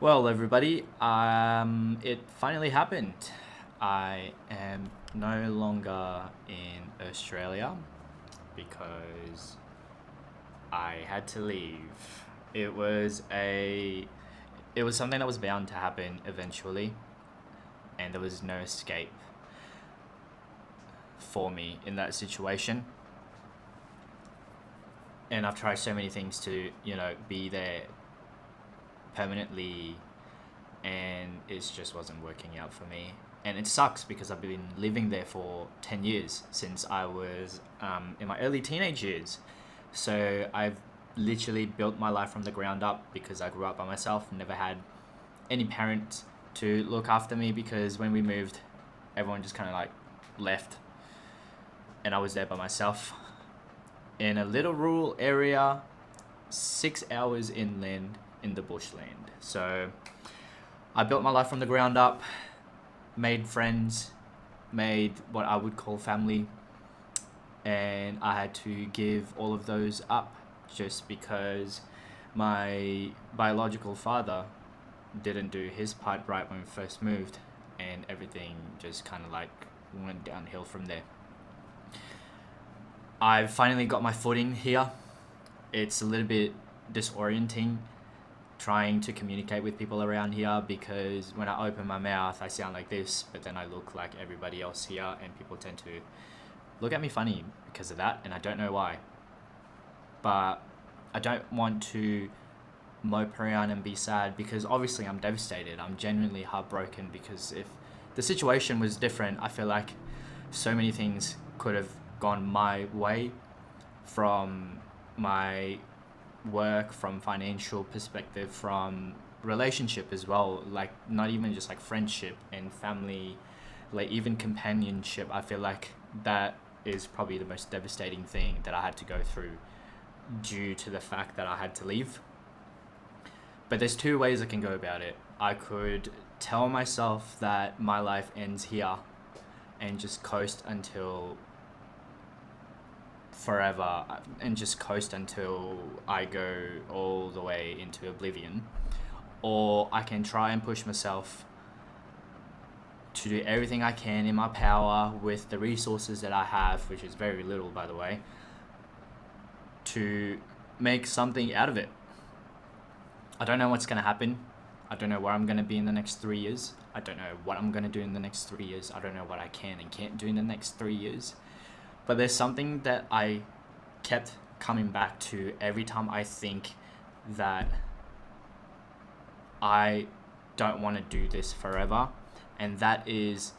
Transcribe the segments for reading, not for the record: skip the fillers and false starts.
Well, everybody, it finally happened. I am no longer in Australia because I had to leave. It was a, it was something that was bound to happen eventually, and there was no escape for me in that situation. And I've tried so many things to, be there permanently, and it just wasn't working out for me. And it sucks because I've been living there for 10 years since I was in my early teenage years. So I've literally built my life from the ground up because I grew up by myself, never had any parents to look after me because when we moved, everyone just kind of like left and I was there by myself in a little rural area, 6 hours inland in the bushland. So I built my life from the ground up, made friends, made what I would call family, and I had to give all of those up just because my biological father didn't do his part right when we first moved, and everything just kind of like went downhill from there. I've finally got my footing here. It's a little bit disorienting trying to communicate with people around here because when I open my mouth, I sound like this, but then I look like everybody else here, and people tend to look at me funny because of that, and I don't know why. But I don't want to mope around and be sad because obviously I'm devastated. I'm genuinely heartbroken because if the situation was different, I feel like so many things could have gone my way from my work, from financial perspective, from relationship as well, like not even just like friendship and family, like even companionship. I feel like that is probably the most devastating thing that I had to go through due to the fact that I had to leave. But there's two ways I can go about it. I could tell myself that my life ends here and just coast until forever and just coast until I go all the way into oblivion. Or I can try and push myself to do everything I can in my power with the resources that I have, which is very little, by the way, to make something out of it. I don't know what's going to happen. I don't know where I'm going to be in the next 3 years. I don't know what I'm going to do in the next 3 years. I don't know what I can and can't do in the next 3 years. But there's something that I kept coming back to every time I think that I don't want to do this forever. And that is,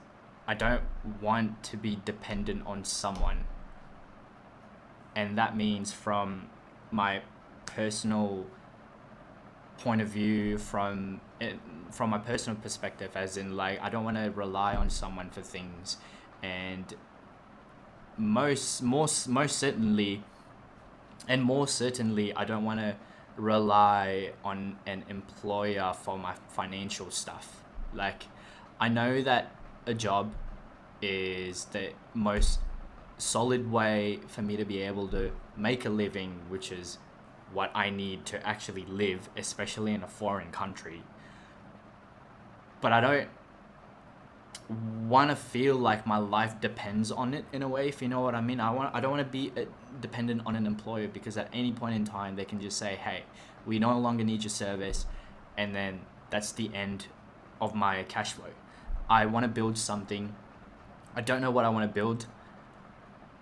I don't want to be dependent on someone. And that means from my personal point of view, from my personal perspective, as in like I don't want to rely on someone for things, and most certainly, more certainly, I don't want to rely on an employer for my financial stuff. Like, I know that a job is the most solid way for me to be able to make a living, which is what I need to actually live, especially in a foreign country. But I don't want to feel like my life depends on it in a way, if you know what I mean. I don't want to be dependent on an employer because at any point in time they can just say, hey, we no longer need your service, and then that's the end of my cash flow. I want to build something. I don't know what I want to build,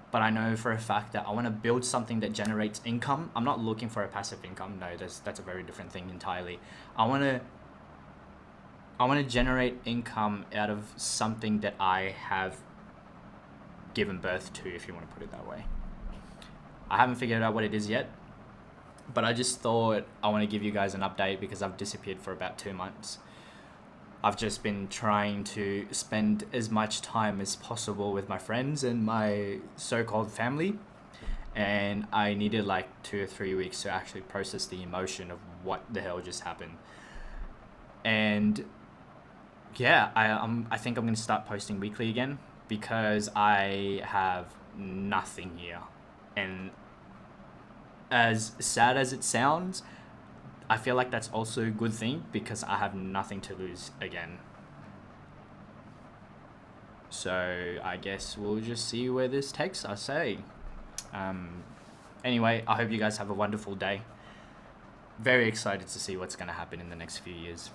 but I know for a fact that I want to build something that generates income. I'm not looking for a passive income. No, that's a very different thing entirely. I want to generate income out of something that I have given birth to, if you want to put it that way. I haven't figured out what it is yet, but I just thought I want to give you guys an update because I've disappeared for about 2 months. I've just been trying to spend as much time as possible with my friends and my so-called family, and I needed like 2 or 3 weeks to actually process the emotion of what the hell just happened. And yeah, I think I'm gonna start posting weekly again because I have nothing here, and as sad as it sounds, I feel like that's also a good thing because I have nothing to lose again. So I guess we'll just see where this takes us, eh? Um, anyway, I hope you guys have a wonderful day. Very excited to see what's going to happen in the next few years.